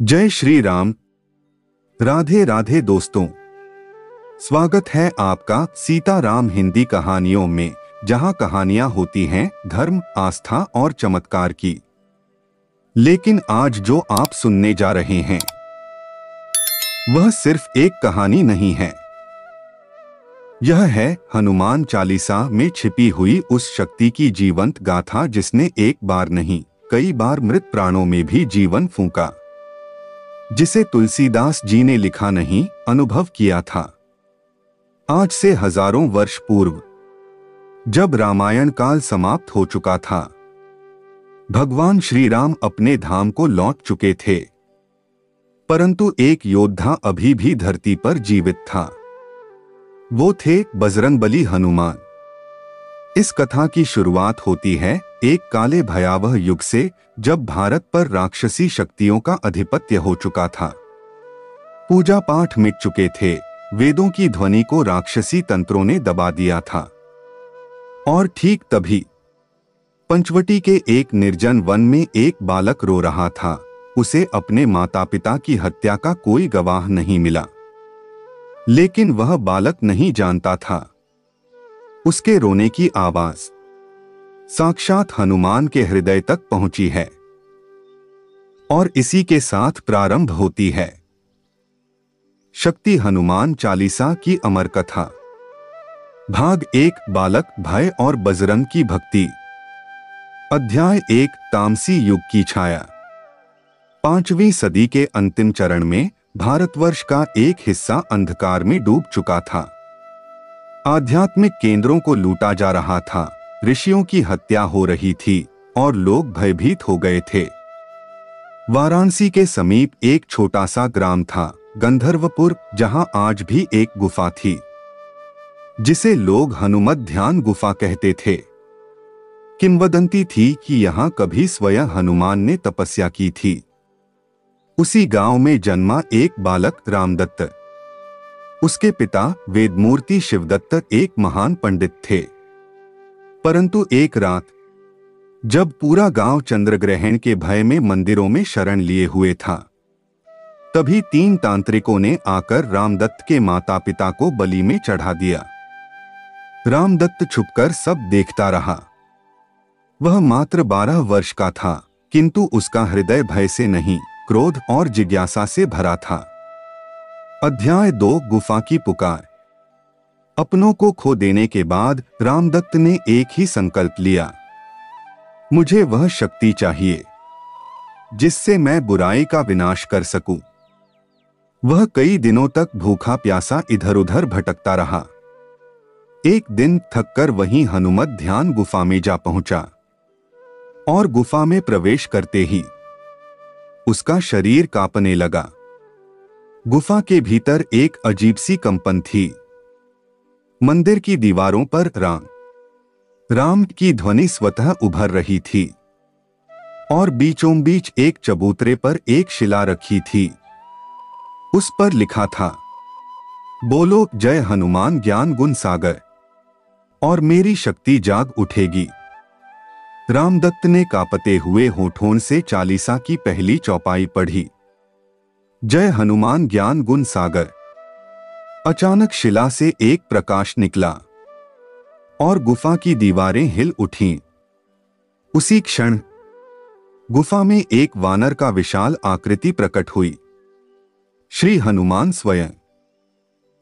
जय श्री राम। राधे राधे दोस्तों, स्वागत है आपका सीताराम हिंदी कहानियों में, जहां कहानियां होती हैं धर्म, आस्था और चमत्कार की। लेकिन आज जो आप सुनने जा रहे हैं वह सिर्फ एक कहानी नहीं है। यह है हनुमान चालीसा में छिपी हुई उस शक्ति की जीवंत गाथा जिसने एक बार नहीं कई बार मृत प्राणों में भी जीवन फूंका, जिसे तुलसीदास जी ने लिखा नहीं, अनुभव किया था। आज से हजारों वर्ष पूर्व, जब रामायण काल समाप्त हो चुका था, भगवान श्री राम अपने धाम को लौट चुके थे, परंतु एक योद्धा अभी भी धरती पर जीवित था। वो थे बजरंगबली हनुमान। इस कथा की शुरुआत होती है एक काले भयावह युग से, जब भारत पर राक्षसी शक्तियों का आधिपत्य हो चुका था। पूजा पाठ मिट चुके थे, वेदों की ध्वनि को राक्षसी तंत्रों ने दबा दिया था। और ठीक तभी पंचवटी के एक निर्जन वन में एक बालक रो रहा था। उसे अपने माता पिता की हत्या का कोई गवाह नहीं मिला, लेकिन वह बालक नहीं जानता था उसके रोने की आवाज साक्षात हनुमान के हृदय तक पहुंची है। और इसी के साथ प्रारंभ होती है शक्ति हनुमान चालीसा की अमर कथा। भाग 1, बालक, भय और बजरंग की भक्ति। अध्याय 1, तामसी युग की छाया। 5वीं सदी के अंतिम चरण में भारतवर्ष का एक हिस्सा अंधकार में डूब चुका था। आध्यात्मिक केंद्रों को लूटा जा रहा था, ऋषियों की हत्या हो रही थी और लोग भयभीत हो गए थे। वाराणसी के समीप एक छोटा सा ग्राम था, गंधर्वपुर, जहां आज भी एक गुफा थी, जिसे लोग हनुमत ध्यान गुफा कहते थे। किंवदंती थी कि यहां कभी स्वयं हनुमान ने तपस्या की थी। उसी गांव में जन्मा एक बालक रामदत्त। उसके पिता वेदमूर्ति शिवदत्त एक महान पंडित थे। परंतु एक रात, जब पूरा गांव चंद्रग्रहण के भय में मंदिरों में शरण लिए हुए था, तभी 3 तांत्रिकों ने आकर रामदत्त के माता पिता को बलि में चढ़ा दिया। रामदत्त छुपकर सब देखता रहा। वह मात्र 12 वर्ष का था, किंतु उसका हृदय भय से नहीं, क्रोध और जिज्ञासा से भरा था। अध्याय 2, गुफा की पुकार। अपनों को खो देने के बाद रामदत्त ने एक ही संकल्प लिया, मुझे वह शक्ति चाहिए जिससे मैं बुराई का विनाश कर सकूं। वह कई दिनों तक भूखा प्यासा इधर उधर भटकता रहा। एक दिन थककर वहीं हनुमत ध्यान गुफा में जा पहुंचा, और गुफा में प्रवेश करते ही उसका शरीर कांपने लगा। गुफा के भीतर एक अजीब सी कंपन थी। मंदिर की दीवारों पर राम राम की ध्वनि स्वतः उभर रही थी, और बीचों बीच एक चबूतरे पर एक शिला रखी थी। उस पर लिखा था, बोलो जय हनुमान ज्ञान गुण सागर, और मेरी शक्ति जाग उठेगी। रामदत्त ने कांपते हुए होठों से चालीसा की पहली चौपाई पढ़ी, जय हनुमान ज्ञान गुण सागर। अचानक शिला से एक प्रकाश निकला और गुफा की दीवारें हिल उठीं। उसी क्षण गुफा में एक वानर का विशाल आकृति प्रकट हुई, श्री हनुमान स्वयं।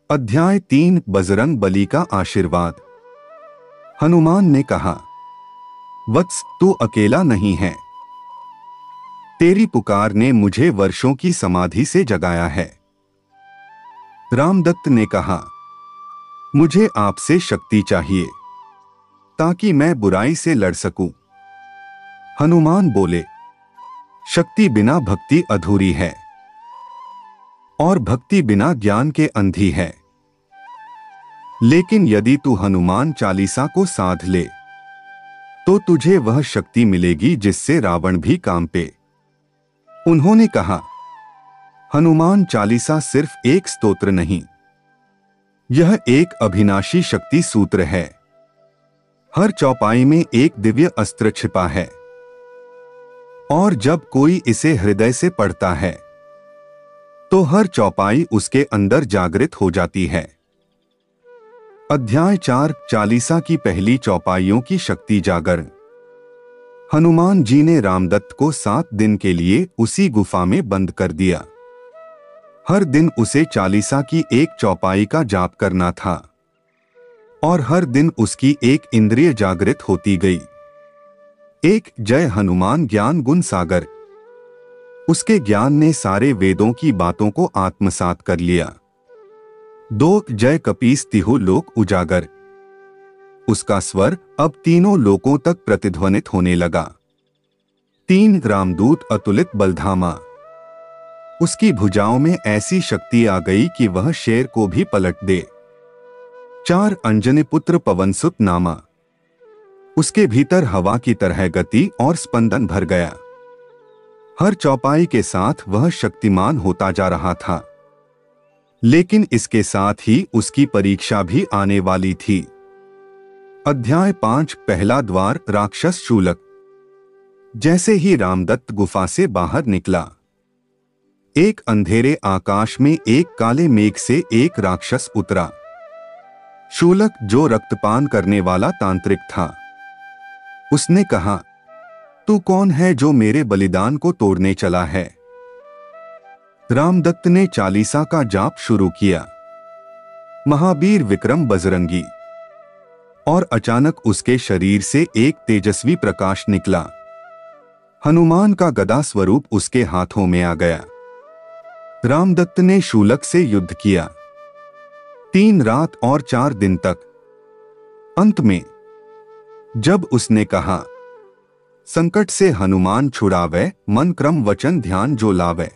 अध्याय 3, बजरंग बली का आशीर्वाद। हनुमान ने कहा, वत्स, तू अकेला नहीं है। तेरी पुकार ने मुझे वर्षों की समाधि से जगाया है। रामदत्त ने कहा, मुझे आपसे शक्ति चाहिए ताकि मैं बुराई से लड़ सकूं। हनुमान बोले, शक्ति बिना भक्ति अधूरी है, और भक्ति बिना ज्ञान के अंधी है। लेकिन यदि तू हनुमान चालीसा को साध ले तो तुझे वह शक्ति मिलेगी जिससे रावण भी कांपे। उन्होंने कहा, हनुमान चालीसा सिर्फ एक स्तोत्र नहीं, यह एक अविनाशी शक्ति सूत्र है। हर चौपाई में एक दिव्य अस्त्र छिपा है, और जब कोई इसे हृदय से पढ़ता है तो हर चौपाई उसके अंदर जागृत हो जाती है। अध्याय 4 चालीसा की पहली चौपाइयों की शक्ति जागरण। हनुमान जी ने रामदत्त को 7 दिन के लिए उसी गुफा में बंद कर दिया। हर दिन उसे चालीसा की एक चौपाई का जाप करना था और हर दिन उसकी एक इंद्रिय जागृत होती गई। एक जय हनुमान ज्ञान गुण सागर। उसके ज्ञान ने सारे वेदों की बातों को आत्मसात कर लिया। 2 जय कपीस तिहु लोक उजागर। उसका स्वर अब तीनों लोकों तक प्रतिध्वनित होने लगा। 3 रामदूत अतुलित बलधामा। उसकी भुजाओं में ऐसी शक्ति आ गई कि वह शेर को भी पलट दे। 4 अंजनी पुत्र पवनसुत नामा। उसके भीतर हवा की तरह गति और स्पंदन भर गया। हर चौपाई के साथ वह शक्तिमान होता जा रहा था, लेकिन इसके साथ ही उसकी परीक्षा भी आने वाली थी। अध्याय 5 पहला द्वार राक्षस शूलक। जैसे ही रामदत्त गुफा से बाहर निकला, एक अंधेरे आकाश में एक काले मेघ से एक राक्षस उतरा। शूलक, जो रक्तपान करने वाला तांत्रिक था। उसने कहा, तू कौन है जो मेरे बलिदान को तोड़ने चला है? रामदत्त ने चालीसा का जाप शुरू किया। महावीर विक्रम बजरंगी। और अचानक उसके शरीर से एक तेजस्वी प्रकाश निकला। हनुमान का गदा स्वरूप उसके हाथों में आ गया। रामदत्त ने शूलक से युद्ध किया 3 रात और 4 दिन तक। अंत में जब उसने कहा, संकट से हनुमान छुड़ावे, मन क्रम वचन ध्यान जो लावे,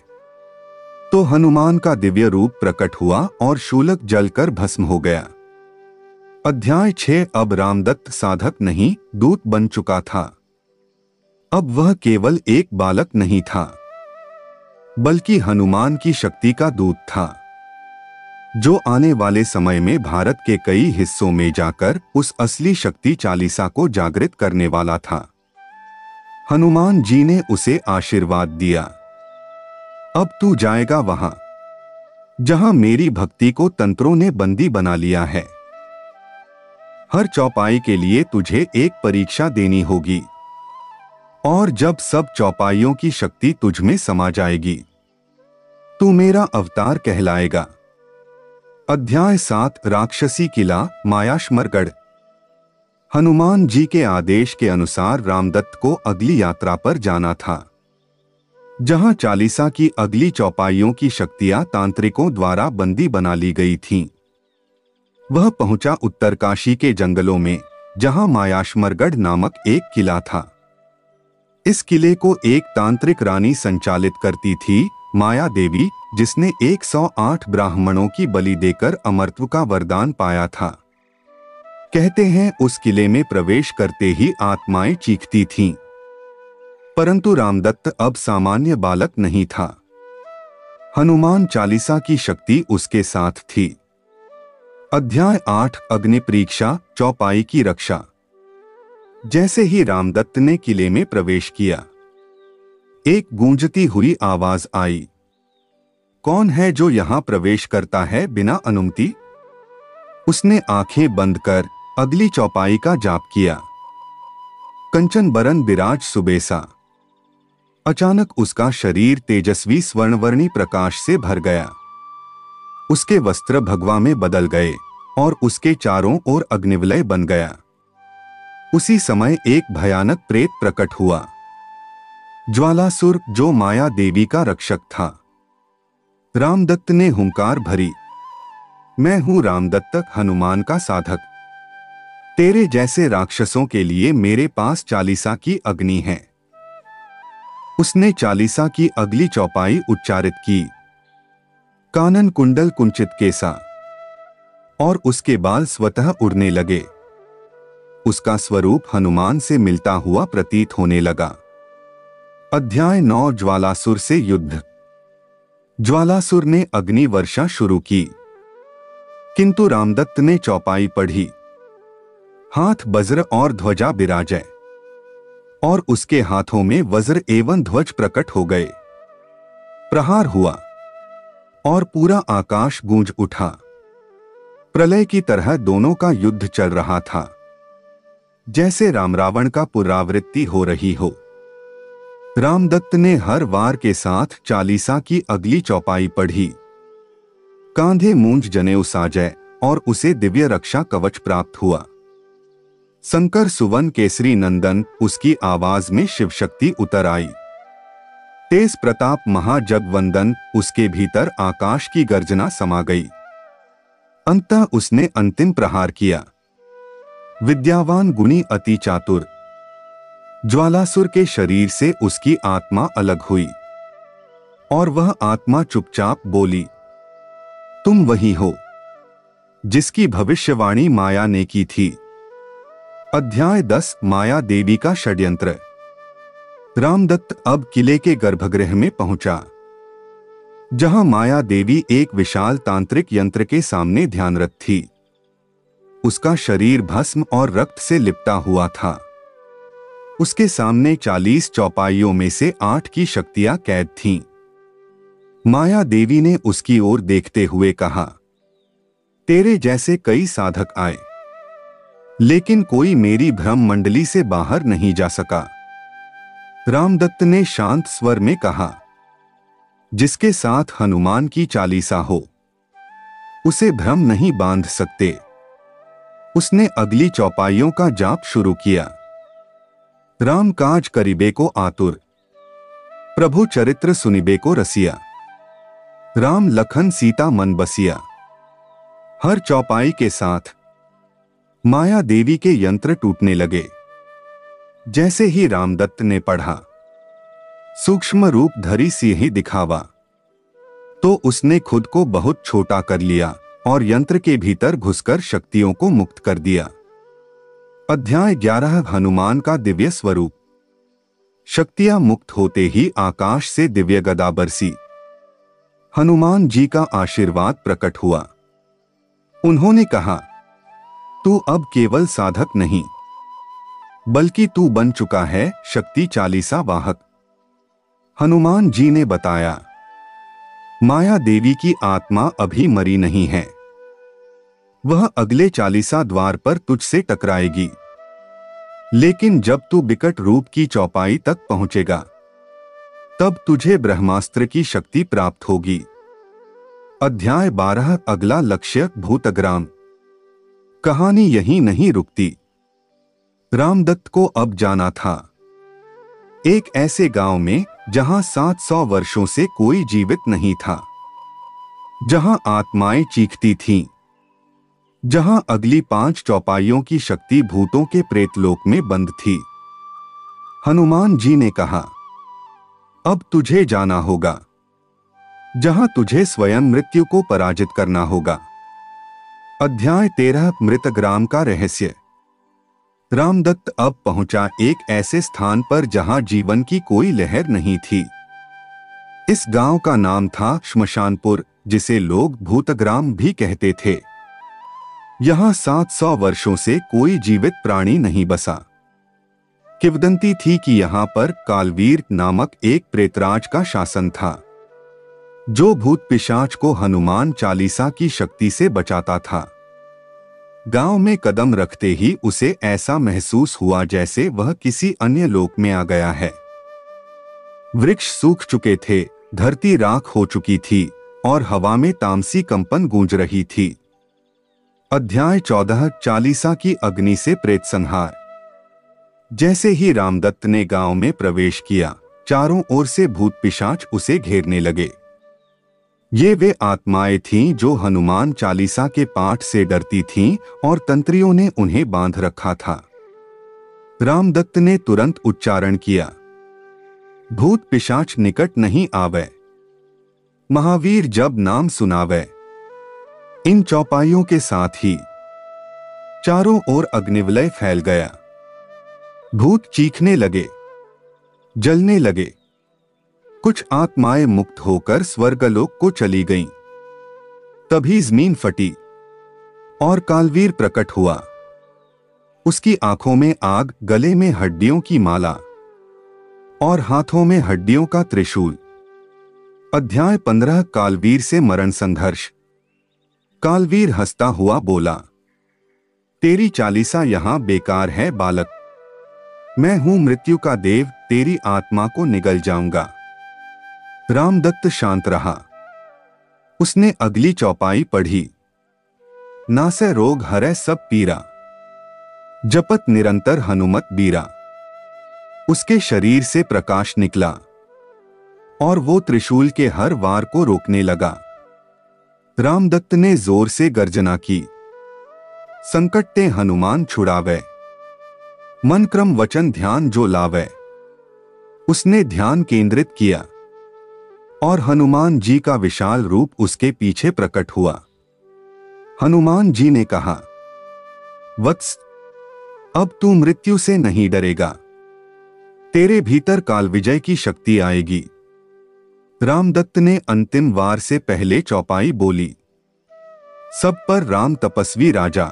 तो हनुमान का दिव्य रूप प्रकट हुआ और शूलक जलकर भस्म हो गया। अध्याय 6 अब रामदत्त साधक नहीं, दूत बन चुका था। अब वह केवल एक बालक नहीं था, बल्कि हनुमान की शक्ति का दूत था, जो आने वाले समय में भारत के कई हिस्सों में जाकर उस असली शक्ति चालीसा को जागृत करने वाला था। हनुमान जी ने उसे आशीर्वाद दिया, अब तू जाएगा वहां जहां मेरी भक्ति को तंत्रों ने बंदी बना लिया है। हर चौपाई के लिए तुझे एक परीक्षा देनी होगी, और जब सब चौपाइयों की शक्ति तुझ में समा जाएगी, तू मेरा अवतार कहलाएगा। अध्याय 7 राक्षसी किला मायाशमरगढ़। हनुमान जी के आदेश के अनुसार रामदत्त को अगली यात्रा पर जाना था, जहां चालीसा की अगली चौपाइयों की शक्तियां तांत्रिकों द्वारा बंदी बना ली गई थीं। वह पहुंचा उत्तरकाशी के जंगलों में, जहां मायाशमरगढ़ नामक एक किला था। इस किले को एक तांत्रिक रानी संचालित करती थी, माया देवी, जिसने 108 ब्राह्मणों की बलि देकर अमरत्व का वरदान पाया था। कहते हैं उस किले में प्रवेश करते ही आत्माएं चीखती थीं। परंतु रामदत्त अब सामान्य बालक नहीं था। हनुमान चालीसा की शक्ति उसके साथ थी। अध्याय 8 अग्नि परीक्षा चौपाई की रक्षा। जैसे ही रामदत्त ने किले में प्रवेश किया, एक गूंजती हुई आवाज आई, कौन है जो यहां प्रवेश करता है बिना अनुमति? उसने आंखें बंद कर अगली चौपाई का जाप किया। कंचन बरन बिराज सुबेसा। अचानक उसका शरीर तेजस्वी स्वर्णवर्णी प्रकाश से भर गया। उसके वस्त्र भगवा में बदल गए और उसके चारों ओर अग्निवलय बन गया। उसी समय एक भयानक प्रेत प्रकट हुआ, ज्वालासुर, जो माया देवी का रक्षक था। रामदत्त ने हुंकार भरी, मैं हूं रामदत्त, हनुमान का साधक। तेरे जैसे राक्षसों के लिए मेरे पास चालीसा की अग्नि है। उसने चालीसा की अगली चौपाई उच्चारित की, कानन कुंडल कुंचित केसा, और उसके बाल स्वतः उड़ने लगे। उसका स्वरूप हनुमान से मिलता हुआ प्रतीत होने लगा। अध्याय 9 ज्वालासुर से युद्ध। ज्वालासुर ने अग्नि वर्षा शुरू की, किंतु रामदत्त ने चौपाई पढ़ी, हाथ वज्र और ध्वजा बिराजे, और उसके हाथों में वज्र एवं ध्वज प्रकट हो गए। प्रहार हुआ, और पूरा आकाश गूंज उठा। प्रलय की तरह दोनों का युद्ध चल रहा था, जैसे राम रावण का पुनरावृत्ति हो रही हो। रामदत्त ने हर वार के साथ चालीसा की अगली चौपाई पढ़ी। कांधे मूंज जनेऊ साजय और उसे दिव्य रक्षा कवच प्राप्त हुआ। शंकर सुवन केसरी नंदन, उसकी आवाज में शिव शक्ति उतर आई। तेज प्रताप महाजगवंदन, उसके भीतर आकाश की गर्जना समा गई। अंततः उसने अंतिम प्रहार किया। विद्यावान गुणी अति चातुर, ज्वालासुर के शरीर से उसकी आत्मा अलग हुई और वह आत्मा चुपचाप बोली, तुम वही हो जिसकी भविष्यवाणी माया ने की थी। अध्याय 10 माया देवी का षड्यंत्र। रामदत्त अब किले के गर्भगृह में पहुंचा, जहां माया देवी एक विशाल तांत्रिक यंत्र के सामने ध्यानरत थी। उसका शरीर भस्म और रक्त से लिपटा हुआ था। उसके सामने 40 चौपाइयों में से 8 की शक्तियां कैद थीं। माया देवी ने उसकी ओर देखते हुए कहा, तेरे जैसे कई साधक आए, लेकिन कोई मेरी भ्रम मंडली से बाहर नहीं जा सका। रामदत्त ने शांत स्वर में कहा, जिसके साथ हनुमान की चालीसा हो, उसे भ्रम नहीं बांध सकते। उसने अगली चौपाइयों का जाप शुरू किया। राम काज करिबे को आतुर, प्रभु चरित्र सुनिबे को रसिया, राम लखन सीता मन बसिया। हर चौपाई के साथ माया देवी के यंत्र टूटने लगे। जैसे ही रामदत्त ने पढ़ा, सूक्ष्म रूप धरी सी ही दिखावा, तो उसने खुद को बहुत छोटा कर लिया और यंत्र के भीतर घुसकर शक्तियों को मुक्त कर दिया। अध्याय 11 हनुमान का दिव्य स्वरूप। शक्तियां मुक्त होते ही आकाश से दिव्य गदा बरसी। हनुमान जी का आशीर्वाद प्रकट हुआ। उन्होंने कहा, तू अब केवल साधक नहीं, बल्कि तू बन चुका है शक्ति चालीसा वाहक। हनुमान जी ने बताया, माया देवी की आत्मा अभी मरी नहीं है। वह अगले चालीसा द्वार पर तुझसे टकराएगी, लेकिन जब तू विकट रूप की चौपाई तक पहुंचेगा, तब तुझे ब्रह्मास्त्र की शक्ति प्राप्त होगी। अध्याय 12 अगला लक्ष्य भूतग्राम। कहानी यहीं नहीं रुकती। रामदत्त को अब जाना था एक ऐसे गांव में जहां 700 वर्षों से कोई जीवित नहीं था, जहां आत्माएं चीखती थीं, जहां अगली 5 चौपाइयों की शक्ति भूतों के प्रेतलोक में बंद थी। हनुमान जी ने कहा, अब तुझे जाना होगा, जहां तुझे स्वयं मृत्यु को पराजित करना होगा। अध्याय 13 मृतग्राम का रहस्य। रामदत्त अब पहुंचा एक ऐसे स्थान पर जहां जीवन की कोई लहर नहीं थी। इस गांव का नाम था श्मशानपुर, जिसे लोग भूतग्राम भी कहते थे। यहां 700 वर्षों से कोई जीवित प्राणी नहीं बसा। किंवदंती थी कि यहां पर कालवीर नामक एक प्रेतराज का शासन था, जो भूत पिशाच को हनुमान चालीसा की शक्ति से बचाता था। गांव में कदम रखते ही उसे ऐसा महसूस हुआ जैसे वह किसी अन्य लोक में आ गया है। वृक्ष सूख चुके थे, धरती राख हो चुकी थी और हवा में तामसी कंपन गूंज रही थी। अध्याय 14 चालीसा की अग्नि से प्रेत संहार। जैसे ही रामदत्त ने गांव में प्रवेश किया, चारों ओर से भूत पिशाच उसे घेरने लगे। ये वे आत्माएं थीं जो हनुमान चालीसा के पाठ से डरती थीं और तंत्रियों ने उन्हें बांध रखा था। रामदत्त ने तुरंत उच्चारण किया, भूत पिशाच निकट नहीं आवे, महावीर जब नाम सुनावे। इन चौपाइयों के साथ ही चारों ओर अग्निवलय फैल गया। भूत चीखने लगे, जलने लगे। कुछ आत्माएं मुक्त होकर स्वर्गलोक को चली गईं। तभी जमीन फटी और कालवीर प्रकट हुआ। उसकी आंखों में आग, गले में हड्डियों की माला और हाथों में हड्डियों का त्रिशूल। अध्याय 15 कालवीर से मरण संघर्ष। कालवीर हंसता हुआ बोला, तेरी चालीसा यहां बेकार है बालक। मैं हूं मृत्यु का देव, तेरी आत्मा को निगल जाऊंगा। रामदत्त शांत रहा। उसने अगली चौपाई पढ़ी। नासै रोग हरै सब पीरा, जपत निरंतर हनुमत बीरा। उसके शरीर से प्रकाश निकला और वो त्रिशूल के हर वार को रोकने लगा। रामदत्त ने जोर से गर्जना की, संकट ते हनुमान छुड़ावे, मन क्रम वचन ध्यान जो लावे। उसने ध्यान केंद्रित किया और हनुमान जी का विशाल रूप उसके पीछे प्रकट हुआ। हनुमान जी ने कहा, वत्स, अब तू मृत्यु से नहीं डरेगा। तेरे भीतर काल विजय की शक्ति आएगी। रामदत्त ने अंतिम वार से पहले चौपाई बोली। सब पर राम तपस्वी राजा,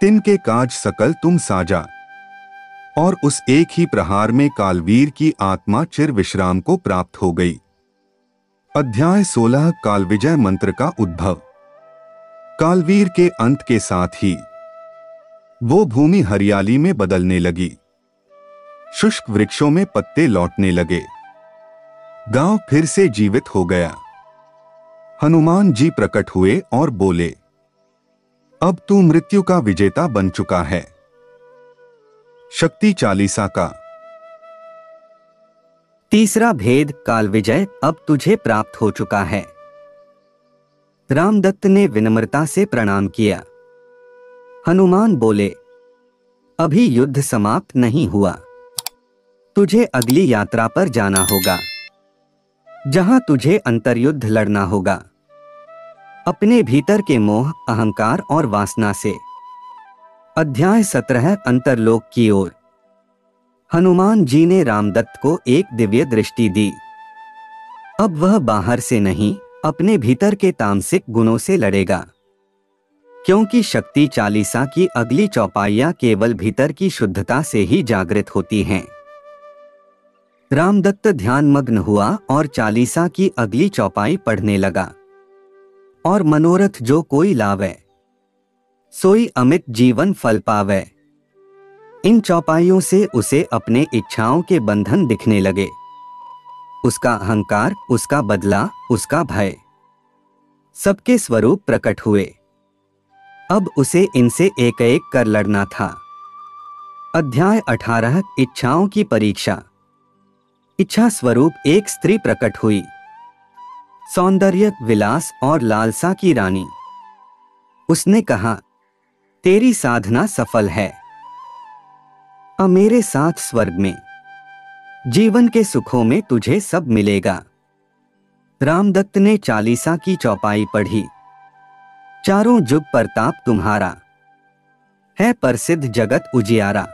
तिनके काज सकल तुम साजा। और उस एक ही प्रहार में कालवीर की आत्मा चिर विश्राम को प्राप्त हो गई। अध्याय 16 काल विजय मंत्र का उद्भव। कालवीर के अंत के साथ ही वो भूमि हरियाली में बदलने लगी। शुष्क वृक्षों में पत्ते लौटने लगे। गांव फिर से जीवित हो गया। हनुमान जी प्रकट हुए और बोले, अब तू मृत्यु का विजेता बन चुका है। शक्ति चालीसा का तीसरा भेद काल विजय अब तुझे प्राप्त हो चुका है। रामदत्त ने विनम्रता से प्रणाम किया। हनुमान बोले, अभी युद्ध समाप्त नहीं हुआ। तुझे अगली यात्रा पर जाना होगा, जहां तुझे अंतर्युद्ध लड़ना होगा, अपने भीतर के मोह, अहंकार और वासना से। अध्याय 17 अंतरलोक की ओर। हनुमान जी ने रामदत्त को एक दिव्य दृष्टि दी। अब वह बाहर से नहीं, अपने भीतर के तामसिक गुणों से लड़ेगा, क्योंकि शक्ति चालीसा की अगली चौपाइयां केवल भीतर की शुद्धता से ही जागृत होती हैं। रामदत्त ध्यानमग्न हुआ और चालीसा की अगली चौपाई पढ़ने लगा। और मनोरथ जो कोई लावे, सोई अमित जीवन फल पावे। इन चौपाइयों से उसे अपने इच्छाओं के बंधन दिखने लगे। उसका अहंकार, उसका बदला, उसका भय, सबके स्वरूप प्रकट हुए। अब उसे इनसे एक एक कर लड़ना था। अध्याय 18 इच्छाओं की परीक्षा। इच्छा स्वरूप एक स्त्री प्रकट हुई, सौंदर्य, विलास और लालसा की रानी। उसने कहा, तेरी साधना सफल है। अब मेरे साथ स्वर्ग में, जीवन के सुखों में तुझे सब मिलेगा। रामदत्त ने चालीसा की चौपाई पढ़ी। चारों जुग प्रताप तुम्हारा, है प्रसिद्ध जगत उजियारा।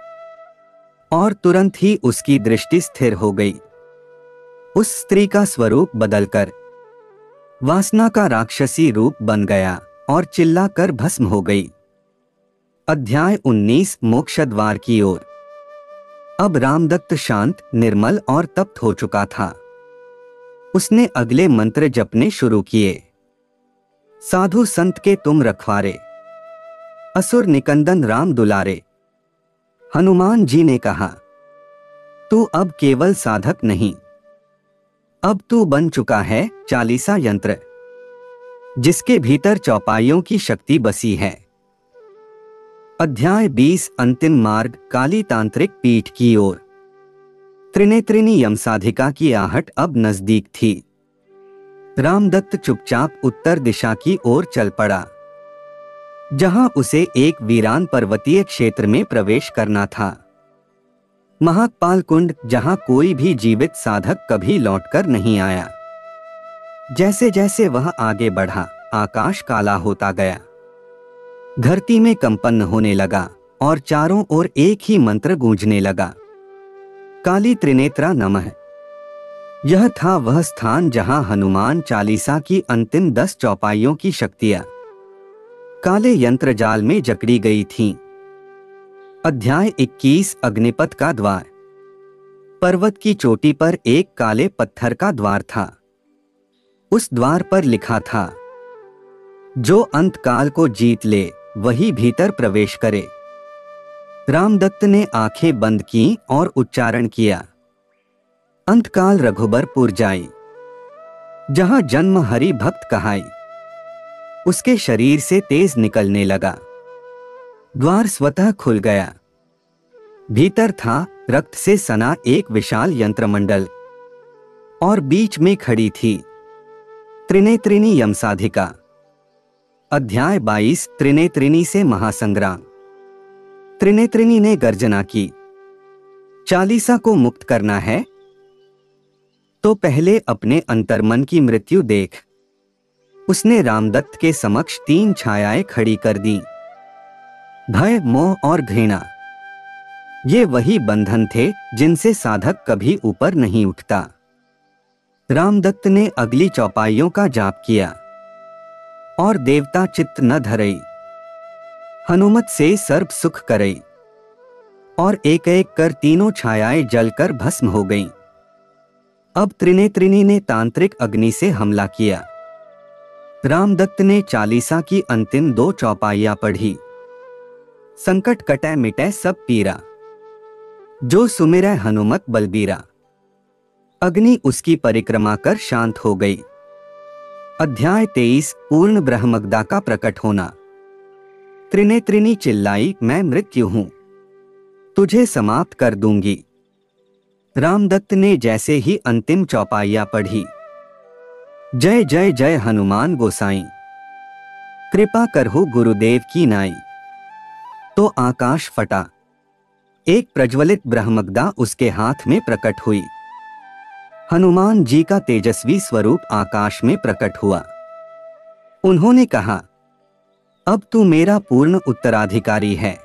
और तुरंत ही उसकी दृष्टि स्थिर हो गई। उस स्त्री का स्वरूप बदलकर वासना का राक्षसी रूप बन गया और चिल्लाकर भस्म हो गई। अध्याय 19 मोक्षद्वार की ओर। अब रामदत्त शांत, निर्मल और तप्त हो चुका था। उसने अगले मंत्र जपने शुरू किए। साधु संत के तुम रखवारे, असुर निकंदन राम दुलारे। हनुमान जी ने कहा, तू अब केवल साधक नहीं, अब तू बन चुका है चालीसा यंत्र, जिसके भीतर चौपाइयों की शक्ति बसी है। अध्याय 20 अंतिम मार्ग काली तांत्रिक पीठ की ओर। त्रिनेत्रिणी यमसाधिका की आहट अब नजदीक थी। रामदत्त चुपचाप उत्तर दिशा की ओर चल पड़ा, जहां उसे एक वीरान पर्वतीय क्षेत्र में प्रवेश करना था। महाकाल कुंड, जहां कोई भी जीवित साधक कभी लौटकर नहीं आया। जैसे जैसे वह आगे बढ़ा, आकाश काला होता गया। धरती में कंपन होने लगा और चारों ओर एक ही मंत्र गूंजने लगा, काली त्रिनेत्रा नमः। यह था वह स्थान जहां हनुमान चालीसा की अंतिम 10 चौपाइयों की शक्तियां काले यंत्र जाल में जकड़ी गई थीं। अध्याय 21 अग्निपथ का द्वार। पर्वत की चोटी पर एक काले पत्थर का द्वार था। उस द्वार पर लिखा था, जो अंतकाल को जीत ले वही भीतर प्रवेश करे। रामदत्त ने आंखें बंद की और उच्चारण किया, अंतकाल रघुबरपुर जाई, जहां जन्म हरि भक्त कहाई। उसके शरीर से तेज निकलने लगा। द्वार स्वतः खुल गया। भीतर था रक्त से सना एक विशाल यंत्रमंडल और बीच में खड़ी थी त्रिनेत्रिणी यमसाधिका। अध्याय 22 त्रिनेत्रिणी से महासंग्राम। त्रिनेत्रिणी ने गर्जना की, चालीसा को मुक्त करना है तो पहले अपने अंतर्मन की मृत्यु देख। उसने रामदत्त के समक्ष 3 छायाएं खड़ी कर दी। भय, मोह और घृणा, ये वही बंधन थे जिनसे साधक कभी ऊपर नहीं उठता। रामदत्त ने अगली चौपाइयों का जाप किया और देवता चित्त न धरई, हनुमत से सर्व सुख करई। और एक एक कर तीनों छायाएं जलकर भस्म हो गईं। अब त्रिनेत्रिणी ने तांत्रिक अग्नि से हमला किया। रामदत्त ने चालीसा की अंतिम 2 चौपाइयां पढ़ी। संकट कटै मिटै सब पीरा, जो सुमिरै हनुमत बलबीरा। अग्नि उसकी परिक्रमा कर शांत हो गई। अध्याय 23 पूर्ण ब्रह्मज्ञता का प्रकट होना। त्रिनेत्रिणी चिल्लाई, मैं मृत्यु हूं, तुझे समाप्त कर दूंगी। रामदत्त ने जैसे ही अंतिम चौपाइयां पढ़ी, जय जय जय हनुमान गोसाई, कृपा करहु गुरुदेव की नाई, तो आकाश फटा। एक प्रज्वलित ब्रह्मज्ञता उसके हाथ में प्रकट हुई। हनुमान जी का तेजस्वी स्वरूप आकाश में प्रकट हुआ। उन्होंने कहा, अब तू मेरा पूर्ण उत्तराधिकारी है।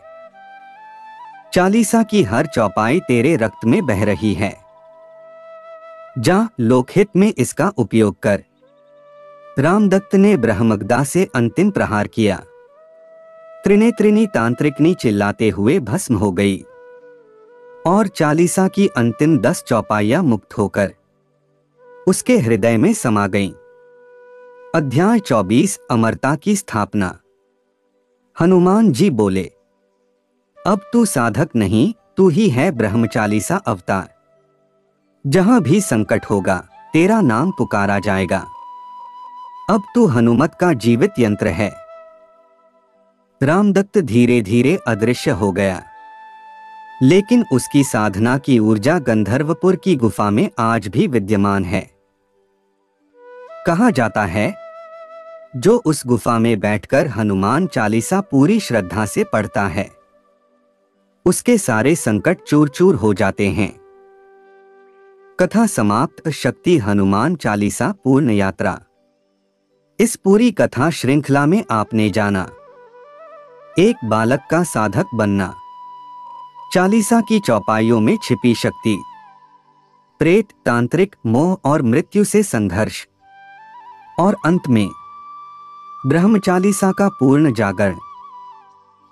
चालीसा की हर चौपाई तेरे रक्त में बह रही है। जा लोकहित में इसका उपयोग कर। रामदत्त ने ब्रह्मज्ञता से अंतिम प्रहार किया। त्रिनेत्रिणी तांत्रिकनी चिल्लाते हुए भस्म हो गई और चालीसा की अंतिम 10 चौपाइयां मुक्त होकर उसके हृदय में समा गईं। अध्याय 24 अमरता की स्थापना। हनुमान जी बोले, अब तू साधक नहीं, तू ही है ब्रह्म चालीसा अवतार। जहां भी संकट होगा तेरा नाम पुकारा जाएगा। अब तू हनुमत का जीवित यंत्र है। रामदत्त धीरे धीरे अदृश्य हो गया, लेकिन उसकी साधना की ऊर्जा गंधर्वपुर की गुफा में आज भी विद्यमान है। कहा जाता है, जो उस गुफा में बैठकर हनुमान चालीसा पूरी श्रद्धा से पढ़ता है, उसके सारे संकट चूर चूर हो जाते हैं। कथा समाप्त। शक्ति हनुमान चालीसा पूर्ण यात्रा। इस पूरी कथा श्रृंखला में आपने जाना, एक बालक का साधक बनना, चालीसा की चौपाइयों में छिपी शक्ति, प्रेत, तांत्रिक, मोह और मृत्यु से संघर्ष, और अंत में ब्रह्म चालीसा का पूर्ण जागरण।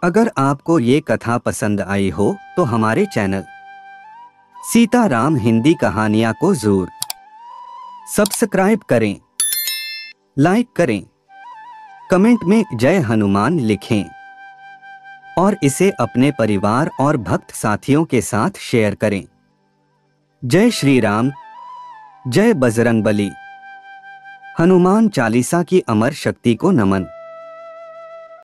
अगर आपको ये कथा पसंद आई हो तो हमारे चैनल सीताराम हिंदी कहानियां को जरूर सब्सक्राइब करें, लाइक करें, कमेंट में जय हनुमान लिखें और इसे अपने परिवार और भक्त साथियों के साथ शेयर करें। जय श्री राम, जय बजरंगबली। हनुमान चालीसा की अमर शक्ति को नमन।